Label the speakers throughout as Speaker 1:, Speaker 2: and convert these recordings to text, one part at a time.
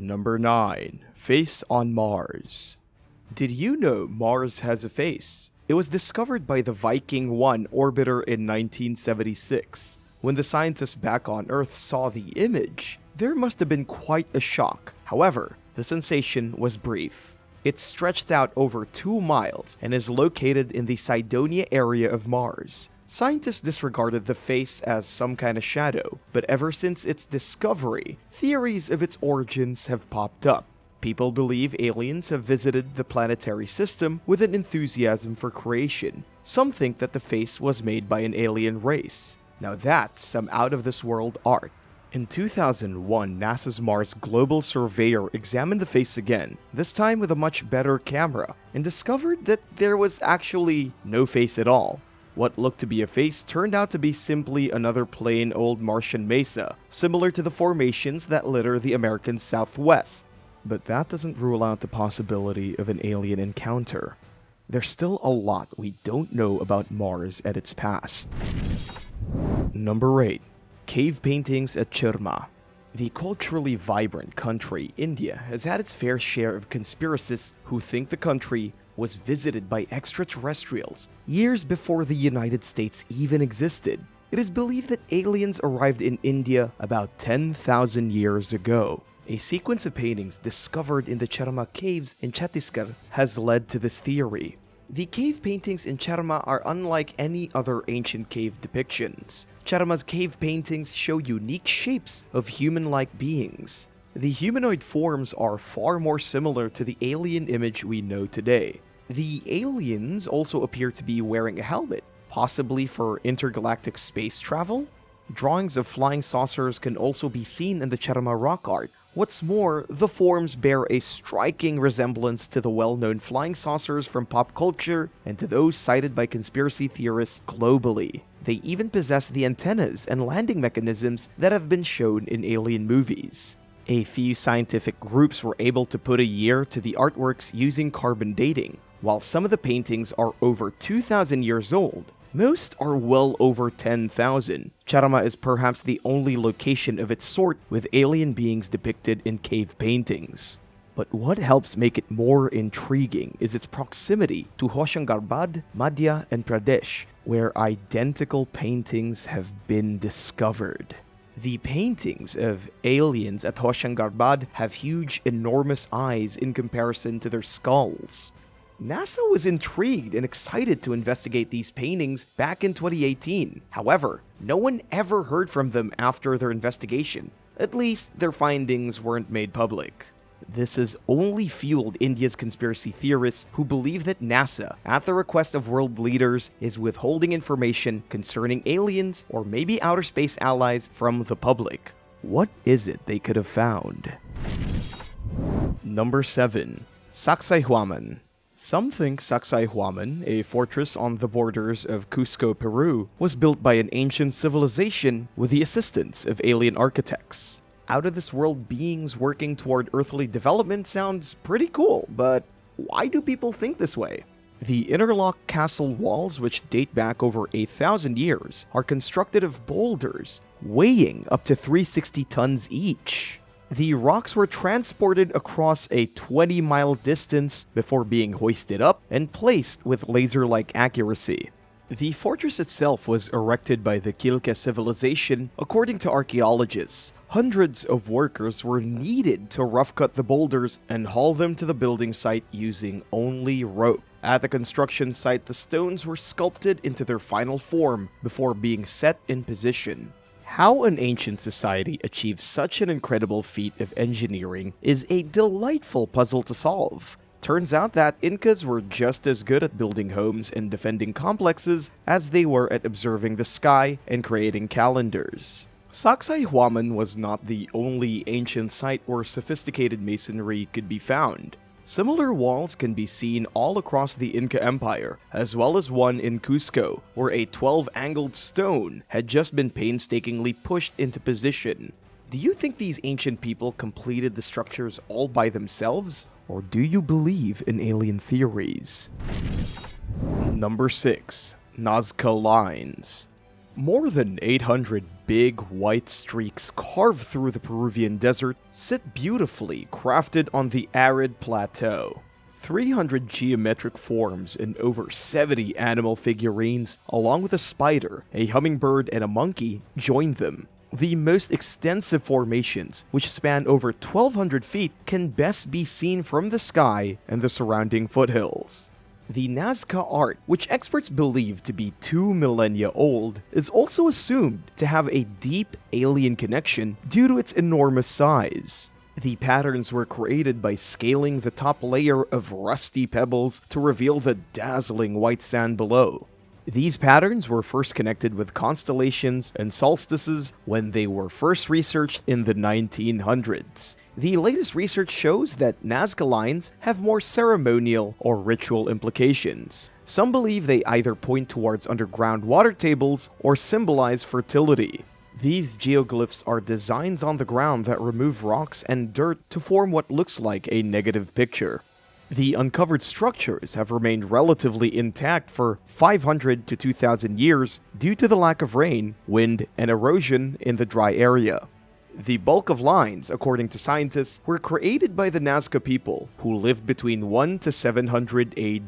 Speaker 1: Number 9. Face on Mars. Did you know Mars has a face? It was discovered by the Viking 1 orbiter in 1976. When the scientists back on Earth saw the image, there must have been quite a shock. However, the sensation was brief. It stretched out over 2 miles and is located in the Cydonia area of Mars. Scientists disregarded the face as some kind of shadow, but ever since its discovery, theories of its origins have popped up. People believe aliens have visited the planetary system with an enthusiasm for creation. Some think that the face was made by an alien race. Now that's some out-of-this-world art. In 2001, NASA's Mars Global Surveyor examined the face again, this time with a much better camera, and discovered that there was actually no face at all. What looked to be a face turned out to be simply another plain old Martian mesa, similar to the formations that litter the American Southwest. But that doesn't rule out the possibility of an alien encounter. There's still a lot we don't know about Mars and its past. Number 8. Cave paintings at Chirma. The culturally vibrant country, India, has had its fair share of conspiracists who think the country was visited by extraterrestrials years before the United States even existed. It is believed that aliens arrived in India about 10,000 years ago. A sequence of paintings discovered in the Chirma caves in Chhattisgarh has led to this theory. The cave paintings in Chirma are unlike any other ancient cave depictions. Chirma's cave paintings show unique shapes of human-like beings. The humanoid forms are far more similar to the alien image we know today. The aliens also appear to be wearing a helmet, possibly for intergalactic space travel. Drawings of flying saucers can also be seen in the Chirma rock art. What's more, the forms bear a striking resemblance to the well-known flying saucers from pop culture and to those cited by conspiracy theorists globally. They even possess the antennas and landing mechanisms that have been shown in alien movies. A few scientific groups were able to put a year to the artworks using carbon dating. While some of the paintings are over 2,000 years old, most are well over 10,000. Chirma is perhaps the only location of its sort with alien beings depicted in cave paintings. But what helps make it more intriguing is its proximity to Hoshangarbad, Madhya, and Pradesh, where identical paintings have been discovered. The paintings of aliens at Hoshangarbad have huge, enormous eyes in comparison to their skulls. NASA was intrigued and excited to investigate these paintings back in 2018. However, no one ever heard from them after their investigation. At least, their findings weren't made public. This has only fueled India's conspiracy theorists who believe that NASA, at the request of world leaders, is withholding information concerning aliens or maybe outer space allies from the public. What is it they could have found? Number 7. Saksayhuaman. Some think Saksayhuaman, a fortress on the borders of Cusco, Peru, was built by an ancient civilization with the assistance of alien architects. Out-of-this-world beings working toward earthly development sounds pretty cool, but why do people think this way? The interlock castle walls, which date back over 8,000 years, are constructed of boulders, weighing up to 360 tons each. The rocks were transported across a 20-mile distance before being hoisted up and placed with laser-like accuracy. The fortress itself was erected by the Quilca civilization, according to archaeologists. Hundreds of workers were needed to rough-cut the boulders and haul them to the building site using only rope. At the construction site, the stones were sculpted into their final form before being set in position. How an ancient society achieved such an incredible feat of engineering is a delightful puzzle to solve. Turns out that Incas were just as good at building homes and defending complexes as they were at observing the sky and creating calendars. Saksayhuaman was not the only ancient site where sophisticated masonry could be found. Similar walls can be seen all across the Inca Empire, as well as one in Cusco, where a 12-angled stone had just been painstakingly pushed into position. Do you think these ancient people completed the structures all by themselves? Or do you believe in alien theories? Number 6. Nazca Lines. More than 800 big white streaks carved through the Peruvian desert sit beautifully crafted on the arid plateau. 300 geometric forms and over 70 animal figurines, along with a spider, a hummingbird, and a monkey, join them. The most extensive formations, which span over 1,200 feet, can best be seen from the sky and the surrounding foothills. The Nazca art, which experts believe to be 2 millennia old, is also assumed to have a deep alien connection due to its enormous size. The patterns were created by scaling the top layer of rusty pebbles to reveal the dazzling white sand below. These patterns were first connected with constellations and solstices when they were first researched in the 1900s. The latest research shows that Nazca Lines have more ceremonial or ritual implications. Some believe they either point towards underground water tables or symbolize fertility. These geoglyphs are designs on the ground that remove rocks and dirt to form what looks like a negative picture. The uncovered structures have remained relatively intact for 500 to 2,000 years due to the lack of rain, wind, and erosion in the dry area. The bulk of lines, according to scientists, were created by the Nazca people, who lived between 1 to 700 AD.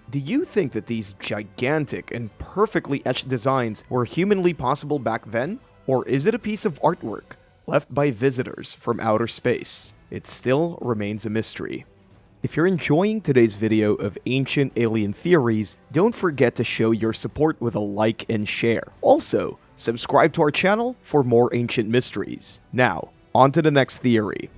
Speaker 1: Do you think that these gigantic and perfectly etched designs were humanly possible back then? Or is it a piece of artwork left by visitors from outer space? It still remains a mystery. If you're enjoying today's video of ancient alien theories, don't forget to show your support with a like and share. Also, subscribe to our channel for more ancient mysteries. Now, on to the next theory.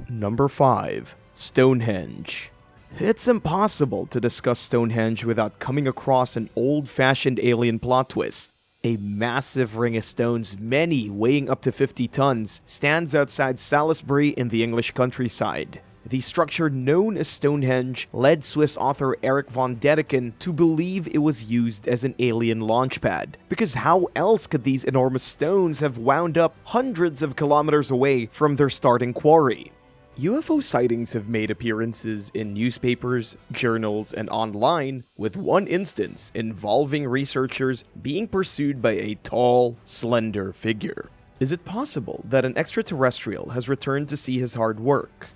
Speaker 1: Number 5. Stonehenge. It's impossible to discuss Stonehenge without coming across an old-fashioned alien plot twist. A massive ring of stones, many weighing up to 50 tons, stands outside Salisbury in the English countryside. The structure known as Stonehenge led Swiss author Erich von Däniken to believe it was used as an alien launchpad, because how else could these enormous stones have wound up hundreds of kilometers away from their starting quarry? UFO sightings have made appearances in newspapers, journals, and online, with one instance involving researchers being pursued by a tall, slender figure. Is it possible that an extraterrestrial has returned to see his hard work?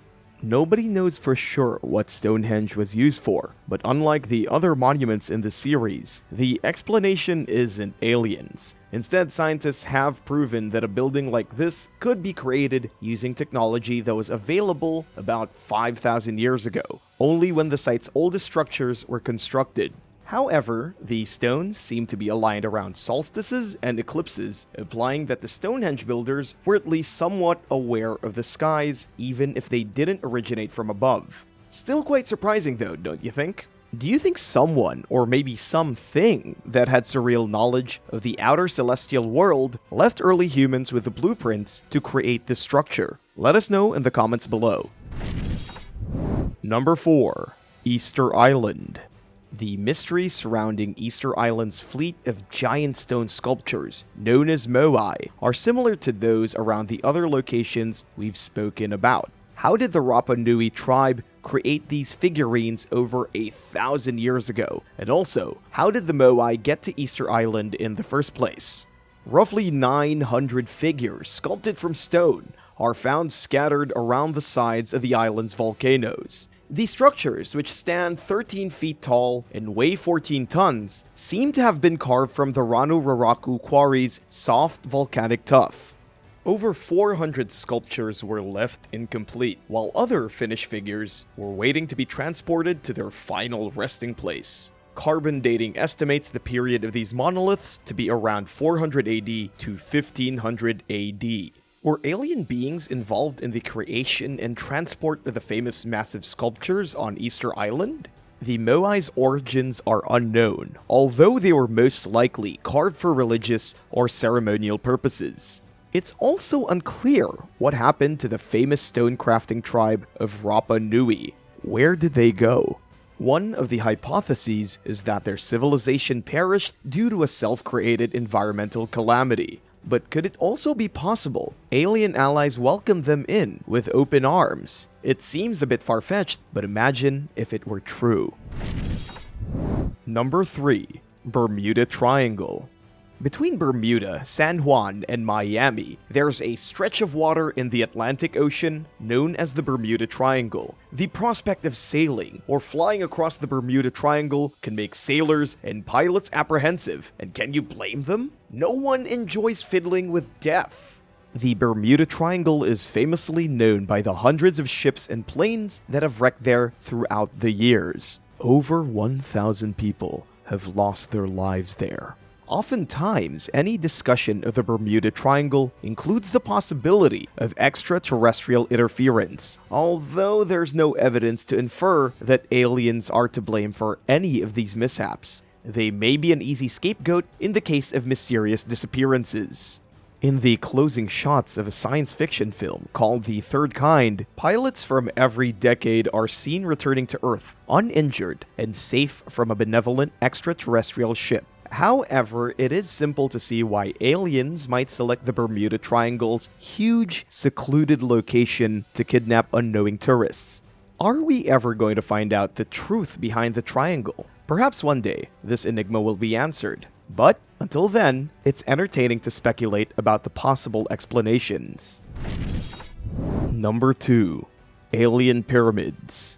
Speaker 1: Nobody knows for sure what Stonehenge was used for, but unlike the other monuments in the series, the explanation isn't aliens. Instead, scientists have proven that a building like this could be created using technology that was available about 5,000 years ago, only when the site's oldest structures were constructed. However, the stones seem to be aligned around solstices and eclipses, implying that the Stonehenge builders were at least somewhat aware of the skies, even if they didn't originate from above. Still quite surprising though, don't you think? Do you think someone, or maybe something, that had surreal knowledge of the outer celestial world left early humans with the blueprints to create this structure? Let us know in the comments below. Number 4. Easter Island. The mystery surrounding Easter Island's fleet of giant stone sculptures, known as moai, are similar to those around the other locations we've spoken about. How did the Rapa Nui tribe create these figurines over 1,000 years ago? And also, how did the moai get to Easter Island in the first place? Roughly 900 figures sculpted from stone are found scattered around the sides of the island's volcanoes. These structures, which stand 13 feet tall and weigh 14 tons, seem to have been carved from the Ranu Raraku quarry's soft volcanic tuff. Over 400 sculptures were left incomplete, while other finished figures were waiting to be transported to their final resting place. Carbon dating estimates the period of these monoliths to be around 400 AD to 1500 AD. Were alien beings involved in the creation and transport of the famous massive sculptures on Easter Island? The moai's origins are unknown, although they were most likely carved for religious or ceremonial purposes. It's also unclear what happened to the famous stone crafting tribe of Rapa Nui. Where did they go? One of the hypotheses is that their civilization perished due to a self-created environmental calamity. But could it also be possible alien allies welcomed them in with open arms? It seems a bit far-fetched, but imagine if it were true. Number 3. Bermuda Triangle. Between Bermuda, San Juan, and Miami, there's a stretch of water in the Atlantic Ocean known as the Bermuda Triangle. The prospect of sailing or flying across the Bermuda Triangle can make sailors and pilots apprehensive, and can you blame them? No one enjoys fiddling with death. The Bermuda Triangle is famously known by the hundreds of ships and planes that have wrecked there throughout the years. Over 1,000 people have lost their lives there. Oftentimes, any discussion of the Bermuda Triangle includes the possibility of extraterrestrial interference, although there's no evidence to infer that aliens are to blame for any of these mishaps. They may be an easy scapegoat in the case of mysterious disappearances. In the closing shots of a science fiction film called The Third Kind, pilots from every decade are seen returning to Earth uninjured and safe from a benevolent extraterrestrial ship. However, it is simple to see why aliens might select the Bermuda Triangle's huge, secluded location to kidnap unknowing tourists. Are we ever going to find out the truth behind the triangle? Perhaps one day, this enigma will be answered. But until then, it's entertaining to speculate about the possible explanations. Number 2. Alien Pyramids.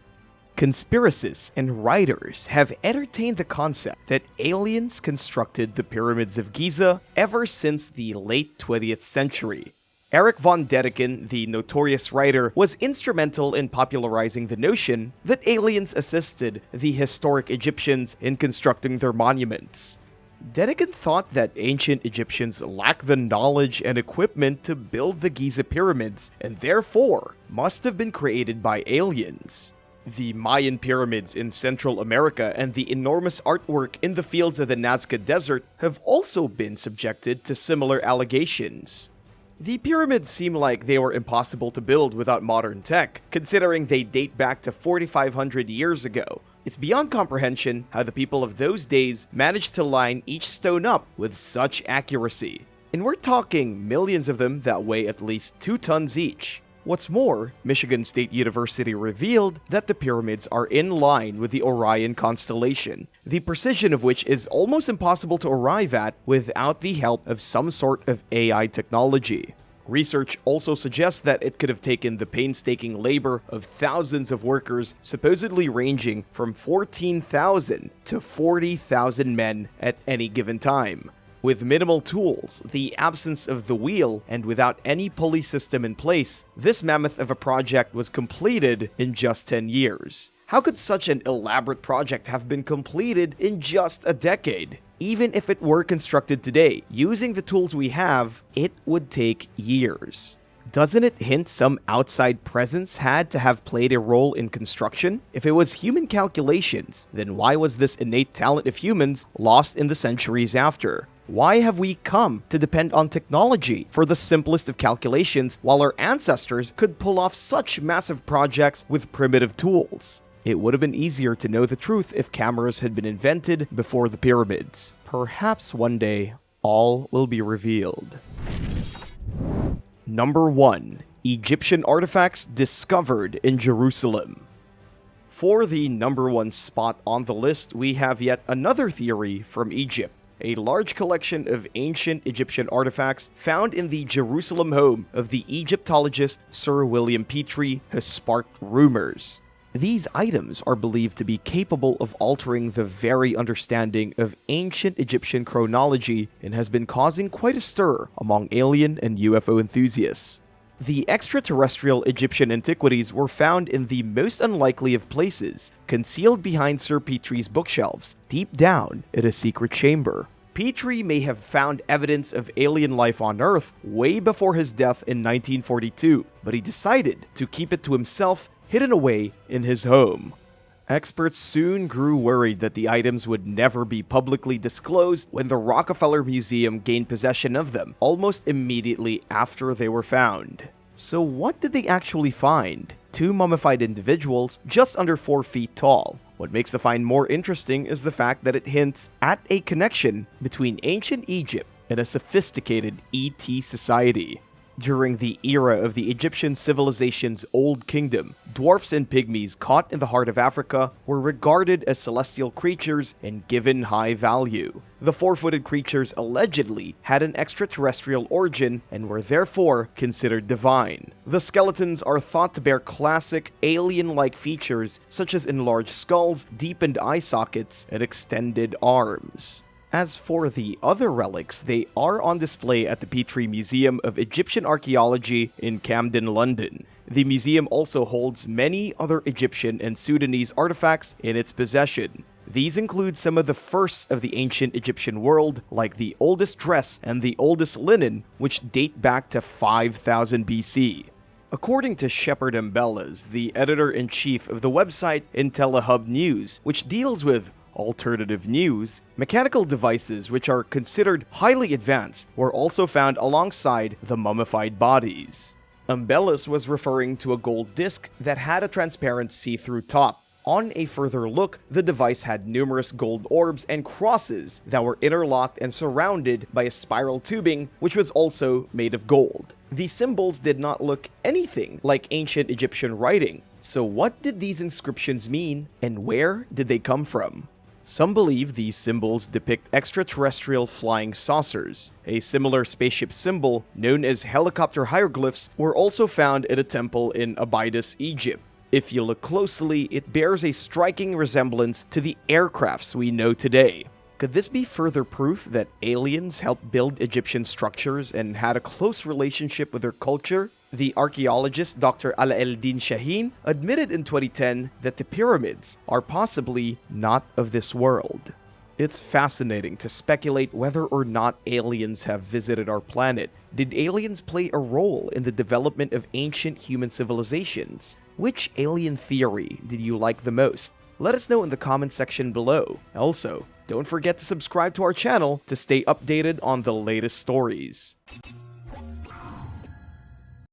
Speaker 1: Conspiracists and writers have entertained the concept that aliens constructed the pyramids of Giza ever since the late 20th century. Erich von Däniken, the notorious writer, was instrumental in popularizing the notion that aliens assisted the historic Egyptians in constructing their monuments. Däniken thought that ancient Egyptians lacked the knowledge and equipment to build the Giza pyramids, and therefore must have been created by aliens. The Mayan pyramids in Central America and the enormous artwork in the fields of the Nazca Desert have also been subjected to similar allegations. The pyramids seem like they were impossible to build without modern tech, considering they date back to 4,500 years ago. It's beyond comprehension how the people of those days managed to line each stone up with such accuracy. And we're talking millions of them that weigh at least 2 tons each. What's more, Michigan State University revealed that the pyramids are in line with the Orion constellation, the precision of which is almost impossible to arrive at without the help of some sort of AI technology. Research also suggests that it could have taken the painstaking labor of thousands of workers, supposedly ranging from 14,000 to 40,000 men at any given time. With minimal tools, the absence of the wheel, and without any pulley system in place, this mammoth of a project was completed in just 10 years. How could such an elaborate project have been completed in just a decade? Even if it were constructed today, using the tools we have, it would take years. Doesn't it hint some outside presence had to have played a role in construction? If it was human calculations, then why was this innate talent of humans lost in the centuries after? Why have we come to depend on technology for the simplest of calculations while our ancestors could pull off such massive projects with primitive tools? It would have been easier to know the truth if cameras had been invented before the pyramids. Perhaps one day, all will be revealed. Number 1. Egyptian artifacts discovered in Jerusalem. For the number 1 spot on the list, we have yet another theory from Egypt. A large collection of ancient Egyptian artifacts found in the Jerusalem home of the Egyptologist Sir William Petrie has sparked rumors. These items are believed to be capable of altering the very understanding of ancient Egyptian chronology and has been causing quite a stir among alien and UFO enthusiasts. The extraterrestrial Egyptian antiquities were found in the most unlikely of places, concealed behind Sir Petrie's bookshelves, deep down in a secret chamber. Petrie may have found evidence of alien life on Earth way before his death in 1942, but he decided to keep it to himself, hidden away in his home. Experts soon grew worried that the items would never be publicly disclosed when the Rockefeller Museum gained possession of them almost immediately after they were found. So what did they actually find? 2 mummified individuals just under 4 feet tall. What makes the find more interesting is the fact that it hints at a connection between ancient Egypt and a sophisticated ET society. During the era of the Egyptian civilization's Old Kingdom, dwarfs and pygmies caught in the heart of Africa were regarded as celestial creatures and given high value. The four-footed creatures allegedly had an extraterrestrial origin and were therefore considered divine. The skeletons are thought to bear classic alien-like features such as enlarged skulls, deepened eye sockets, and extended arms. As for the other relics, they are on display at the Petrie Museum of Egyptian Archaeology in Camden, London. The museum also holds many other Egyptian and Sudanese artifacts in its possession. These include some of the firsts of the ancient Egyptian world, like the oldest dress and the oldest linen, which date back to 5000 BC. According to Shepard Mbellas, the editor-in-chief of the website IntelliHub News, which deals with alternative news, mechanical devices which are considered highly advanced were also found alongside the mummified bodies. Mbellas was referring to a gold disc that had a transparent see-through top. On a further look, the device had numerous gold orbs and crosses that were interlocked and surrounded by a spiral tubing which was also made of gold. These symbols did not look anything like ancient Egyptian writing. So what did these inscriptions mean, and where did they come from? Some believe these symbols depict extraterrestrial flying saucers. A similar spaceship symbol, known as helicopter hieroglyphs, were also found in a temple in Abydos, Egypt. If you look closely, it bears a striking resemblance to the aircrafts we know today. Could this be further proof that aliens helped build Egyptian structures and had a close relationship with their culture? The archaeologist Dr. Ala-el-Din Shaheen admitted in 2010 that the pyramids are possibly not of this world. It's fascinating to speculate whether or not aliens have visited our planet. Did aliens play a role in the development of ancient human civilizations? Which alien theory did you like the most? Let us know in the comment section below. Also, don't forget to subscribe to our channel to stay updated on the latest stories.